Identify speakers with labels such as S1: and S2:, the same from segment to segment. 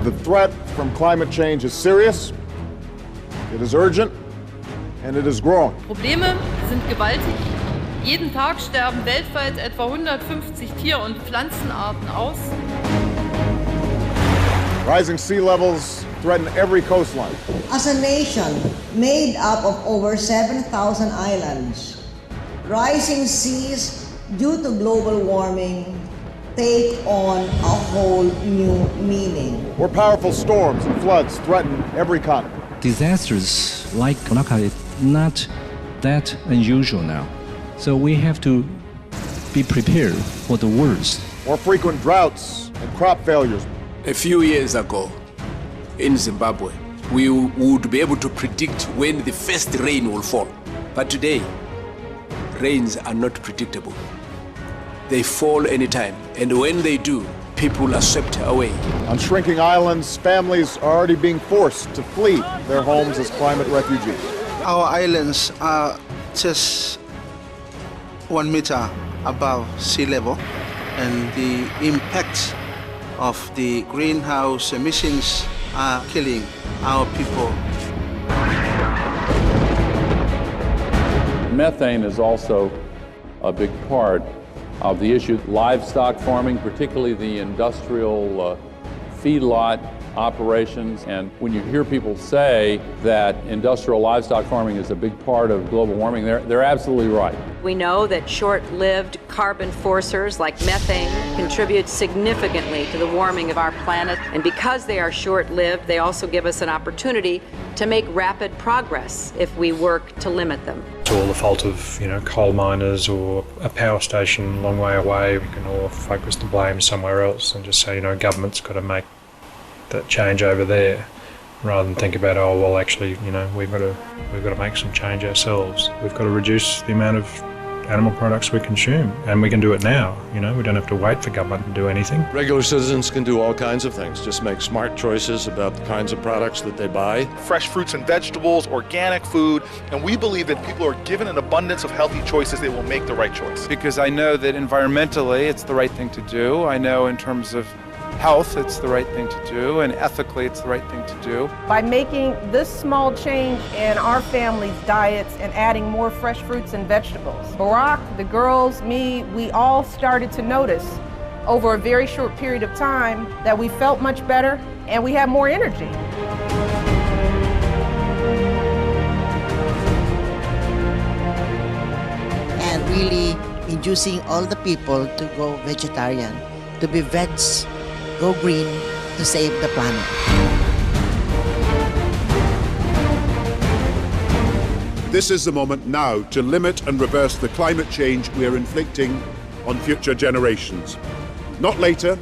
S1: The threat from climate change is serious, it is urgent, and it is growing.
S2: Probleme sind gewaltig. Jeden Tag sterben weltweit etwa 150 Tier- und Pflanzenarten aus.
S1: Rising sea levels threaten every coastline.
S3: As a nation made up of over 7,000 islands, rising seas due to global warming take on a whole new meaning.
S1: More powerful storms and floods threaten every continent.
S4: Disasters like Malacca is not that unusual now. So we have to be prepared for the worst.
S1: More frequent droughts and crop failures.
S5: A few years ago, in Zimbabwe, we would be able to predict when the first rain will fall. But today, rains are not predictable. They fall anytime, and when they do, people are swept away.
S1: On shrinking islands, families are already being forced to flee their homes as climate refugees.
S6: Our islands are just 1 meter above sea level, and the impact of the greenhouse emissions are killing our people.
S7: Methane is also a big part of the issue. Livestock farming, particularly the industrial feedlot operations, and when you hear people say that industrial livestock farming is a big part of global warming, they're absolutely right.
S8: We know that short-lived carbon forcers like methane contribute significantly to the warming of our planet, and because they are short-lived, they also give us an opportunity to make rapid progress if we work to limit them.
S9: It's all the fault of, coal miners or a power station a long way away. We can all focus the blame somewhere else and just say, government's got to make that change over there, rather than think about, oh well, actually, we've got to make some change ourselves. We've got to reduce the amount of animal products we consume, and we can do it now. We don't have to wait for government to do anything.
S10: Regular citizens can do all kinds of things. Just make smart choices about the kinds of products that they buy.
S11: Fresh fruits and vegetables, organic food, and we believe that people are given an abundance of healthy choices, they will make the right choice.
S12: Because I know that environmentally it's the right thing to do. I know in terms of health, it's the right thing to do, and ethically, it's the right thing to do.
S13: By making this small change in our family's diets and adding more fresh fruits and vegetables, Barack, the girls, me, we all started to notice over a very short period of time that we felt much better and we had more energy.
S3: And really inducing all the people to go vegetarian, to be vets, go green, to save the planet.
S14: This is the moment now to limit and reverse the climate change we are inflicting on future generations. Not later,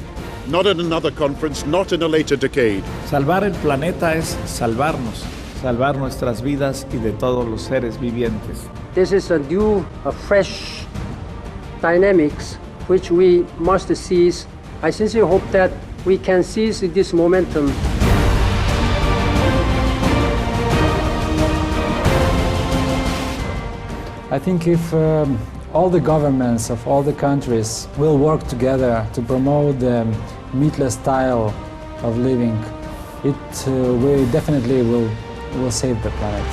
S14: not at another conference, not in a later decade.
S15: Salvar el planeta es salvarnos, salvar nuestras vidas y de todos los seres vivientes.
S16: This is a new, fresh dynamics which we must seize. I sincerely hope that we can seize this momentum.
S17: I think if all the governments of all the countries will work together to promote the meatless style of living, it definitely will save the planet.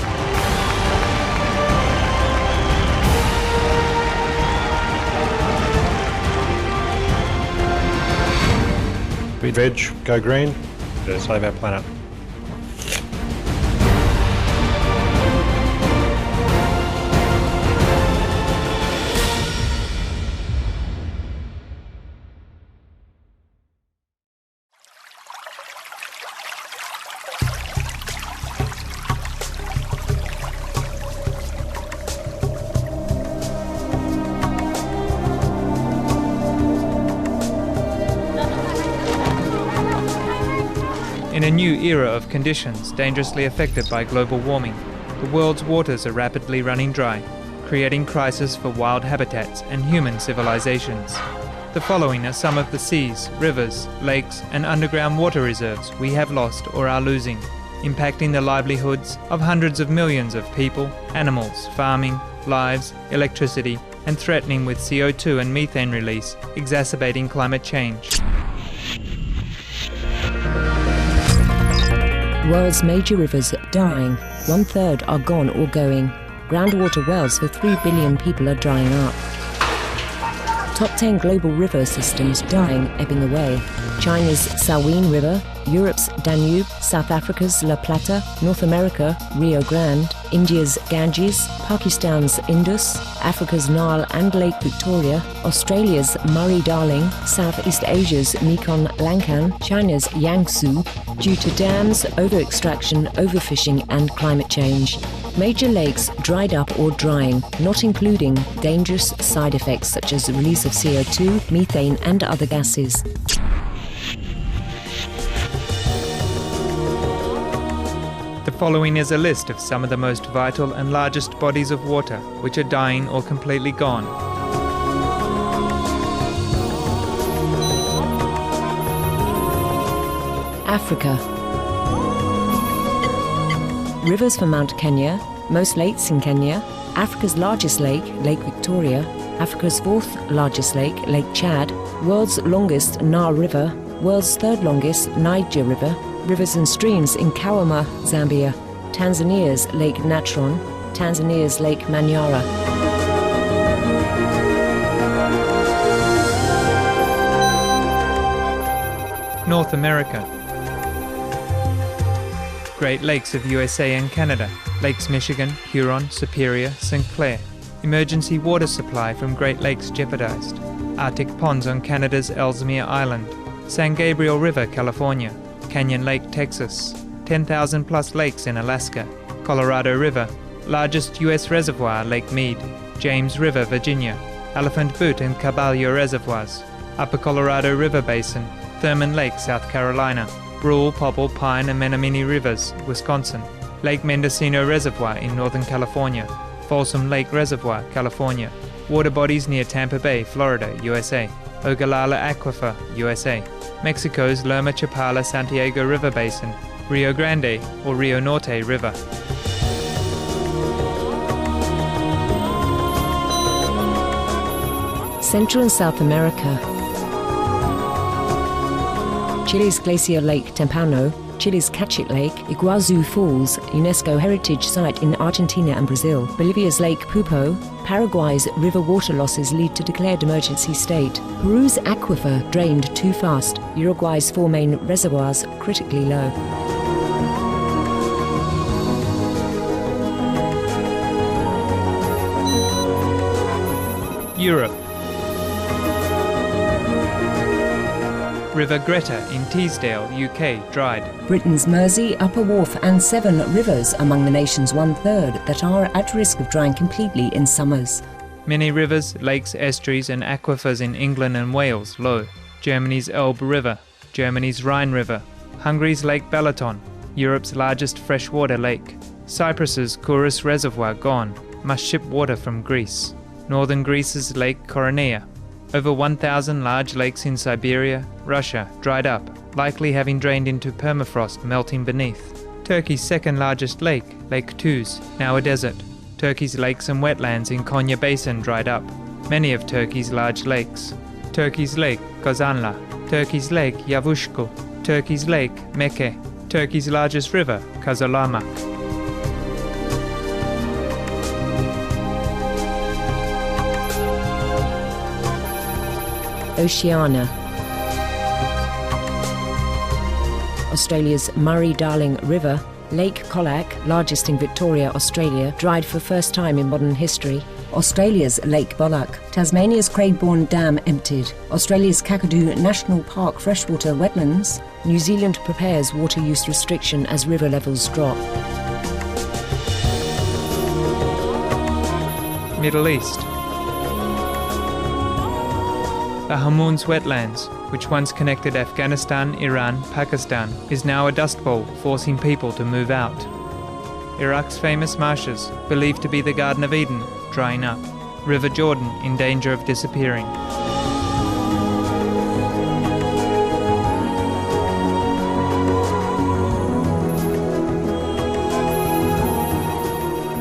S9: Be veg, go green, save our planet.
S18: In a new era of conditions dangerously affected by global warming, the world's waters are rapidly running dry, creating crisis for wild habitats and human civilizations. The following are some of the seas, rivers, lakes and underground water reserves we have lost or are losing, impacting the livelihoods of hundreds of millions of people, animals, farming, lives, electricity, and threatening with CO2 and methane release, exacerbating climate change.
S19: World's major rivers dying. 1/3 are gone or going. Groundwater wells for 3 billion people are drying up. Top 10 global river systems dying, ebbing away. China's Salween River, Europe's Danube, South Africa's La Plata, North America, Rio Grande, India's Ganges, Pakistan's Indus, Africa's Nile and Lake Victoria, Australia's Murray-Darling, Southeast Asia's Mekong-Lankan, China's Yangtze, due to dams, over-extraction, overfishing and climate change. Major lakes dried up or drying, not including dangerous side effects such as the release of CO2, methane and other gases.
S18: The following is a list of some of the most vital and largest bodies of water which are dying or completely gone.
S19: Africa. Rivers from Mount Kenya, most lakes in Kenya, Africa's largest lake, Lake Victoria, Africa's 4th largest lake, Lake Chad, world's longest Nile River, world's 3rd longest Niger River, rivers and streams in Kawama, Zambia, Tanzania's Lake Natron, Tanzania's Lake Manyara.
S18: North America. Great Lakes of USA and Canada, Lakes Michigan, Huron, Superior, St. Clair. Emergency water supply from Great Lakes jeopardized. Arctic ponds on Canada's Ellesmere Island. San Gabriel River, California. Canyon Lake, Texas. 10,000 plus lakes in Alaska. Colorado River. Largest U.S. reservoir, Lake Mead. James River, Virginia. Elephant Butte and Caballo Reservoirs. Upper Colorado River Basin. Thurman Lake, South Carolina. Brule, Popple, Pine and Menominee Rivers, Wisconsin. Lake Mendocino Reservoir in Northern California. Folsom Lake Reservoir, California. Water bodies near Tampa Bay, Florida, USA. Ogallala Aquifer, USA. Mexico's Lerma Chapala Santiago River Basin. Rio Grande or Rio Norte River.
S19: Central and South America. Chile's Glacier Lake Tempano, Chile's Cachit Lake, Iguazu Falls, UNESCO Heritage Site in Argentina and Brazil, Bolivia's Lake Pupo, Paraguay's river water losses lead to declared emergency state, Peru's aquifer drained too fast, Uruguay's 4 main reservoirs critically low.
S18: Europe. River Greta in Teesdale, UK, dried.
S19: Britain's Mersey, Upper Wharfe and Severn rivers among the nation's 1/3 that are at risk of drying completely in summers.
S18: Many rivers, lakes, estuaries and aquifers in England and Wales, low. Germany's Elbe River, Germany's Rhine River, Hungary's Lake Balaton, Europe's largest freshwater lake. Cyprus's Kouros Reservoir gone, must ship water from Greece. Northern Greece's Lake Koroneia. Over 1,000 large lakes in Siberia, Russia, dried up, likely having drained into permafrost melting beneath. Turkey's 2nd largest lake, Lake Tuz, now a desert. Turkey's lakes and wetlands in Konya Basin dried up. Many of Turkey's large lakes. Turkey's Lake Kozanla, Turkey's Lake Yavushko, Turkey's Lake Meke, Turkey's largest river, Kazalamak.
S19: Oceania. Australia's Murray-Darling River, Lake Colac, largest in Victoria, Australia, dried for first time in modern history. Australia's Lake Bolac, Tasmania's Craigbourne Dam emptied. Australia's Kakadu National Park freshwater wetlands. New Zealand prepares water use restriction as river levels drop.
S18: Middle East. The Hamoun's wetlands, which once connected Afghanistan, Iran, Pakistan, is now a dust bowl forcing people to move out. Iraq's famous marshes, believed to be the Garden of Eden, drying up. River Jordan in danger of disappearing.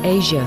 S19: Asia.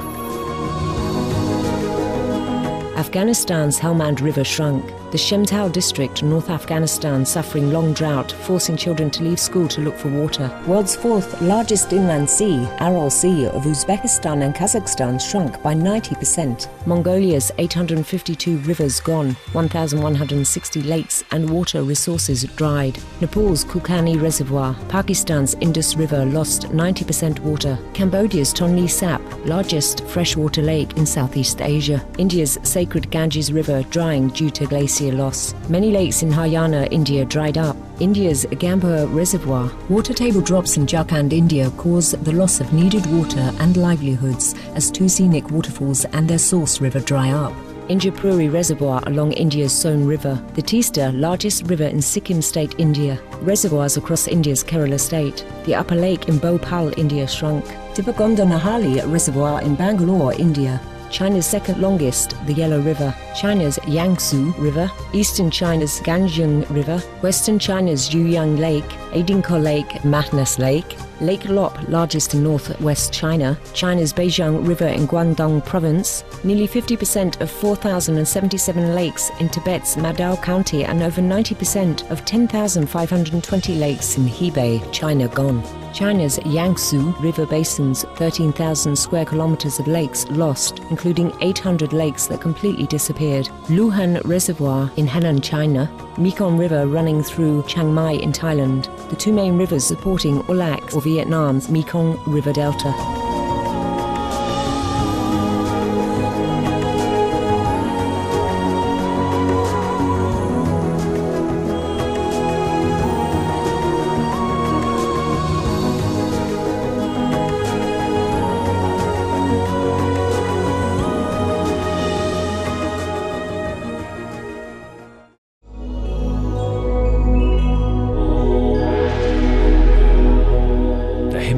S19: Afghanistan's Helmand River shrunk. The Shemtau district, North Afghanistan, suffering long drought, forcing children to leave school to look for water. World's fourth largest inland sea, Aral Sea of Uzbekistan and Kazakhstan, shrunk by 90%. Mongolia's 852 rivers gone, 1,160 lakes and water resources dried. Nepal's Kukani Reservoir, Pakistan's Indus River lost 90% water. Cambodia's Tonle Sap, largest freshwater lake in Southeast Asia. India's sacred Ganges River drying due to glacier loss. Many lakes in Haryana, India dried up. India's Gamba Reservoir. Water table drops in Jharkhand, India cause the loss of needed water and livelihoods as two scenic waterfalls and their source river dry up. Indrapuri Reservoir along India's Son River. The Teesta, largest river in Sikkim state, India. Reservoirs across India's Kerala state. The upper lake in Bhopal, India shrunk. Tipagonda Nahali Reservoir in Bangalore, India. China's second longest, the Yellow River. China's Yangtze River. Eastern China's Ganjing River. Western China's Yuyang Lake. Adinko Lake, Matnas Lake. Lake Lop, largest in northwest China. China's Beijiang River in Guangdong province. Nearly 50% of 4,077 lakes in Tibet's Madao County and over 90% of 10,520 lakes in Hebei, China gone. China's Yangtze River basin's 13,000 square kilometers of lakes lost, including 800 lakes that completely disappeared. Luhan Reservoir in Henan, China. Mekong River running through Chiang Mai in Thailand. The two main rivers supporting Olac or Vietnam's Mekong River Delta.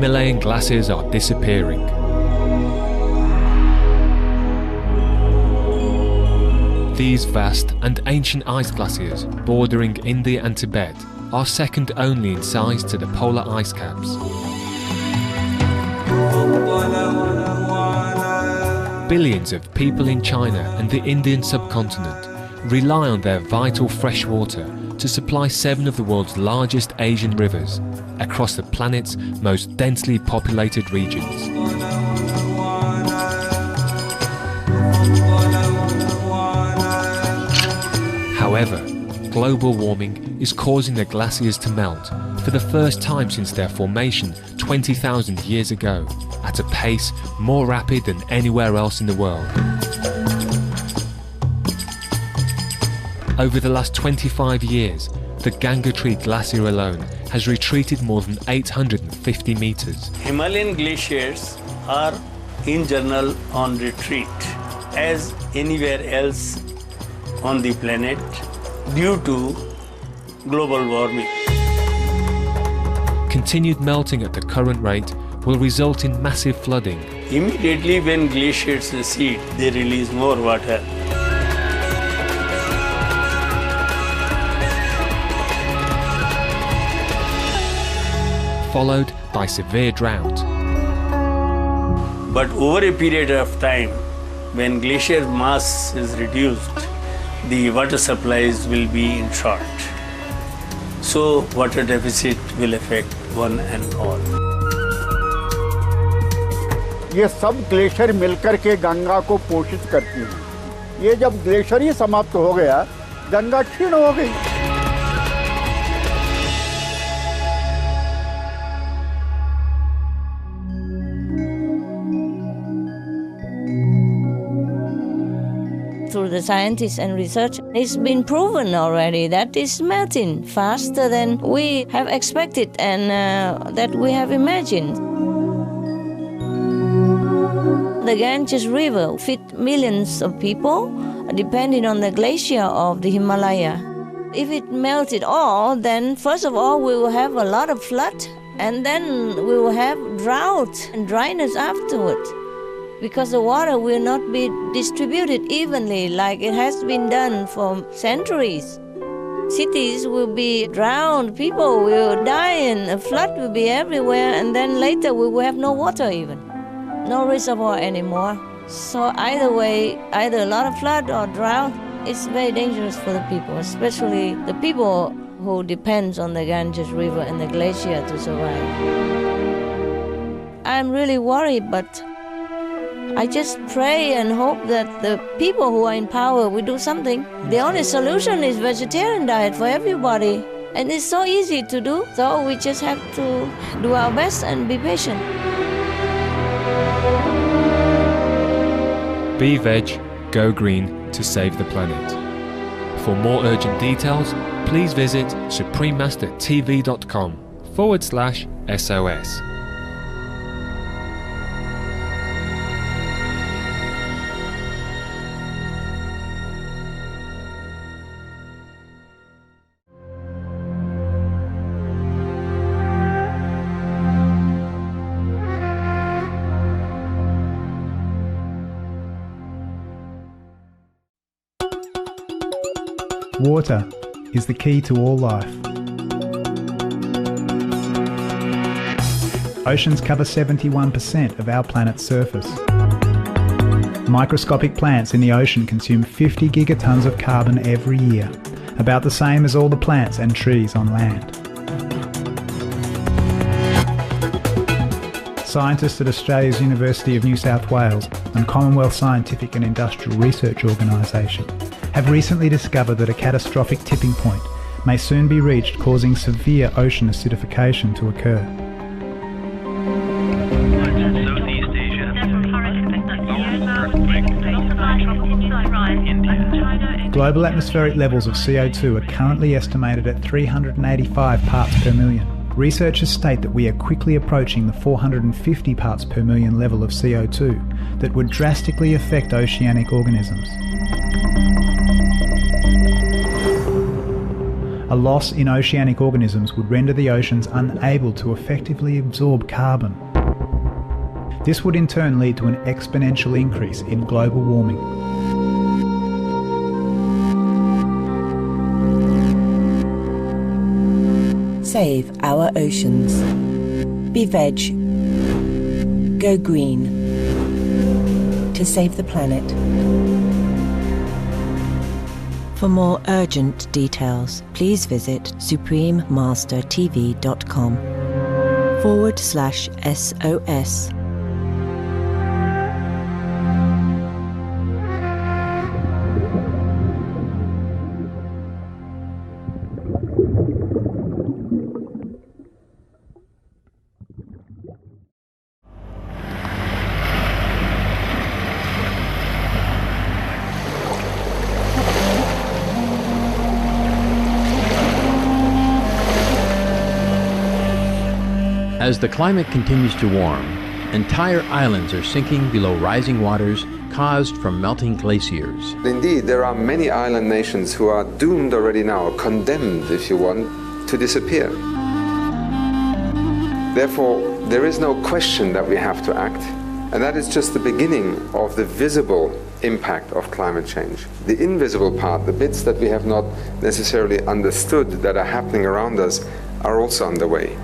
S20: Himalayan glaciers are disappearing. These vast and ancient ice glaciers bordering India and Tibet are second only in size to the polar ice caps. Billions of people in China and the Indian subcontinent rely on their vital fresh water to supply 7 of the world's largest Asian rivers across the planet's most densely populated regions. However, global warming is causing the glaciers to melt for the first time since their formation 20,000 years ago, at a pace more rapid than anywhere else in the world. Over the last 25 years, the Gangotri Glacier alone has retreated more than 850 meters.
S21: Himalayan glaciers are in general on retreat as anywhere else on the planet due to global warming.
S20: Continued melting at the current rate will result in massive flooding.
S21: Immediately when glaciers recede, they release more water.
S20: Followed by severe drought.
S21: But over a period of time, when glacier mass is reduced, the water supplies will be in short. So water deficit will affect one and all.
S22: ये सब glacier मिलकर के गंगा को पोषित करती हैं। ये जब ग्लेशियर ही समाप्त हो गया, गंगा क्षीण हो गई।
S23: Through the scientists and research, it's been proven already that it's melting faster than we have expected and that we have imagined. The Ganges River feeds millions of people depending on the glacier of the Himalaya. If it melted all, then first of all we will have a lot of flood and then we will have drought and dryness afterward, because the water will not be distributed evenly like it has been done for centuries. Cities will be drowned, people will die, and a flood will be everywhere, and then later we will have no water even, no reservoir anymore. So either way, either a lot of flood or drought, it's very dangerous for the people, especially the people who depends on the Ganges River and the glacier to survive. I'm really worried, but I just pray and hope that the people who are in power will do something. The only solution is vegetarian diet for everybody. And it's so easy to do, so we just have to do our best and be patient.
S20: Be veg, go green to save the planet. For more urgent details, please visit suprememastertv.com/SOS.
S2: Water is the key to all life. Oceans cover 71% of our planet's surface. Microscopic plants in the ocean consume 50 gigatons of carbon every year, about the same as all the plants and trees on land. Scientists at Australia's University of New South Wales and Commonwealth Scientific and Industrial Research Organisation have recently discovered that a catastrophic tipping point may soon be reached, causing severe ocean acidification to occur. Global atmospheric levels of CO2 are currently estimated at 385 parts per million. Researchers state that we are quickly approaching the 450 parts per million level of CO2 that would drastically affect oceanic organisms. A loss in oceanic organisms would render the oceans unable to effectively absorb carbon. This would in turn lead to an exponential increase in global warming.
S19: Save our oceans. Be veg. Go green. To save the planet. For more urgent details, please visit suprememastertv.com/SOS.
S4: As the climate continues to warm, entire islands are sinking below rising waters caused from melting glaciers.
S5: Indeed, there are many island nations who are doomed already now, condemned, if you want, to disappear. Therefore, there is no question that we have to act, and that is just the beginning of the visible impact of climate change. The invisible part, the bits that we have not necessarily understood that are happening around us, are also underway.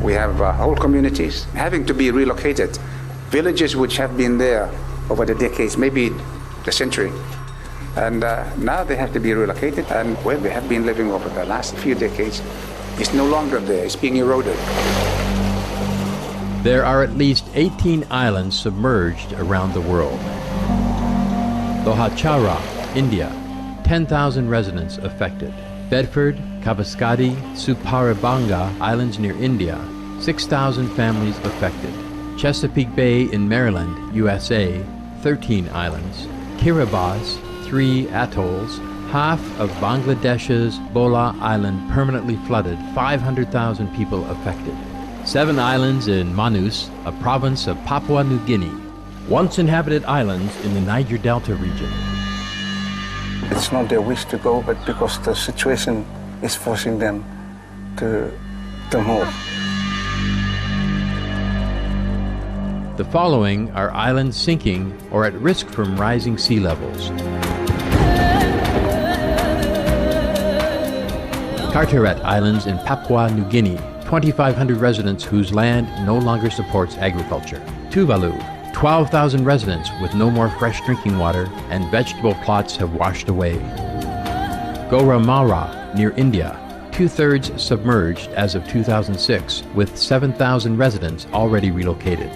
S24: We have whole communities having to be relocated. Villages which have been there over the decades, maybe the century. And now they have to be relocated, and where they have been living over the last few decades is no longer there, it's being eroded.
S4: There are at least 18 islands submerged around the world. Lohachara, India, 10,000 residents affected. Bedford, Kavaskadi, Suparabanga Islands near India, 6,000 families affected. Chesapeake Bay in Maryland, USA, 13 islands. Kiribati, 3 atolls. Half of Bangladesh's Bola Island permanently flooded, 500,000 people affected. 7 islands in Manus, a province of Papua New Guinea. Once inhabited islands in the Niger Delta region.
S24: It's not their wish to go, but because the situation is forcing them to move.
S4: The following are islands sinking or at risk from rising sea levels. Carteret Islands in Papua New Guinea, 2,500 residents whose land no longer supports agriculture. Tuvalu, 12,000 residents with no more fresh drinking water, and vegetable plots have washed away. Goramara, near India, 2/3 submerged as of 2006, with 7,000 residents already relocated.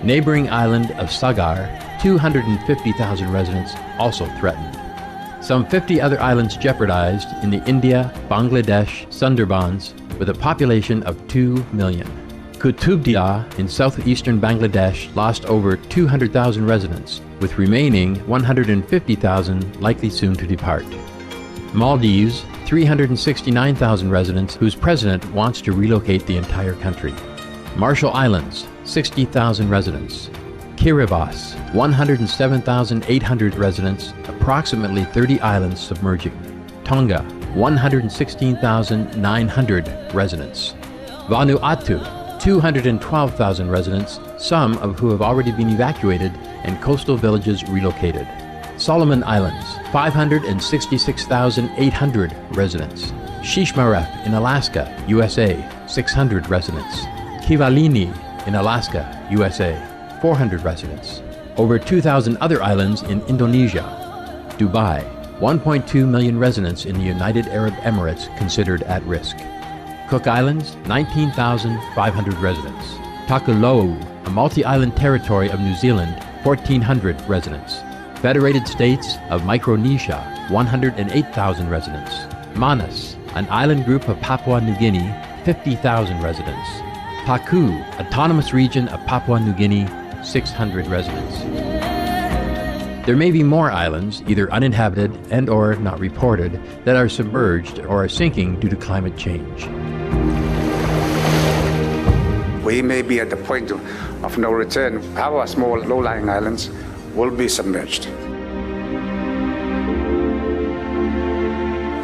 S4: Neighboring island of Sagar, 250,000 residents also threatened. Some 50 other islands jeopardized in the India-Bangladesh Sundarbans, with a population of 2 million. Kutubdia in southeastern Bangladesh lost over 200,000 residents, with remaining 150,000 likely soon to depart. Maldives, 369,000 residents whose president wants to relocate the entire country. Marshall Islands, 60,000 residents. Kiribati, 107,800 residents, approximately 30 islands submerging. Tonga, 116,900 residents. Vanuatu, 212,000 residents, some of who have already been evacuated and coastal villages relocated. Solomon Islands, 566,800 residents. Shishmaref in Alaska, USA, 600 residents. Kivalini in Alaska, USA, 400 residents. Over 2,000 other islands in Indonesia. Dubai, 1.2 million residents in the United Arab Emirates considered at risk. Cook Islands, 19,500 residents. Takulou, a multi-island territory of New Zealand, 1,400 residents. Federated States of Micronesia, 108,000 residents. Manus, an island group of Papua New Guinea, 50,000 residents. Paku, autonomous region of Papua New Guinea, 600 residents. There may be more islands, either uninhabited and or not reported, that are submerged or are sinking due to climate change.
S24: We may be at the point of no return. Our small low-lying islands will be submerged.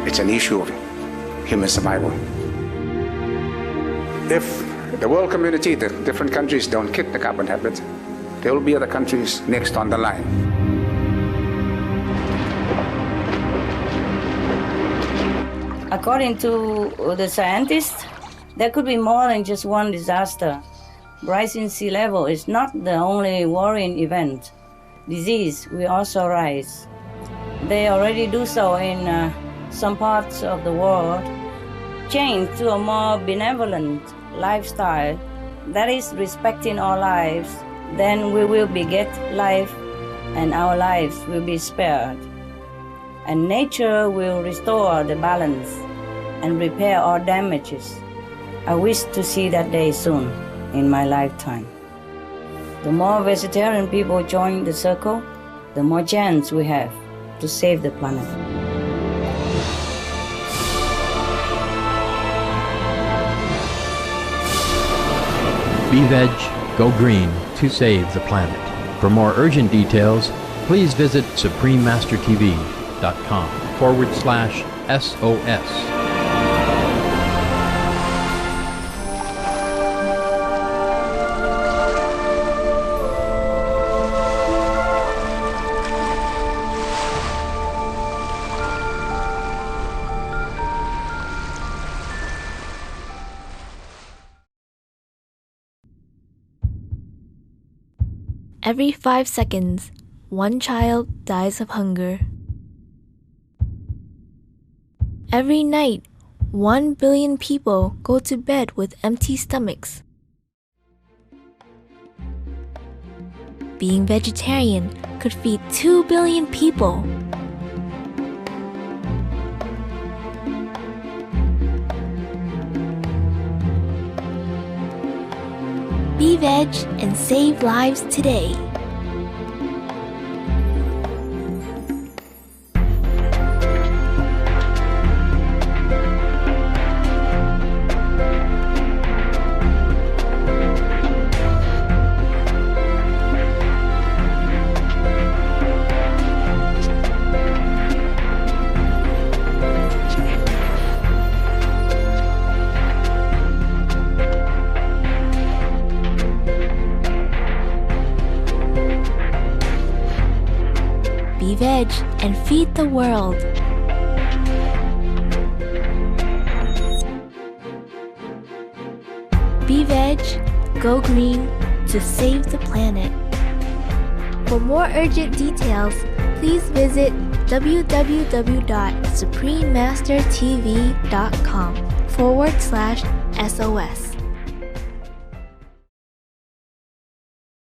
S24: It's an issue of human survival. If the world community, the different countries don't kick the carbon habit, there will be other countries next on the line.
S23: According to the scientists, there could be more than just one disaster. Rising sea level is not the only worrying event. Disease will also rise. They already do so in some parts of the world. Change to a more benevolent lifestyle, that is respecting our lives, then we will beget life and our lives will be spared. And nature will restore the balance and repair our damages. I wish to see that day soon in my lifetime. The more vegetarian people join the circle, the more chance we have to save the planet.
S4: Be veg, go green to save the planet. For more urgent details, please visit suprememastertv.com/SOS.
S1: Every 5 seconds, one child dies of hunger. Every night, 1 billion people go to bed with empty stomachs. Being vegetarian could feed 2 billion people. Be veg and save lives today. Be veg and feed the world. Be veg, go green to save the planet. For more urgent details, please visit www.suprememastertv.com/SOS.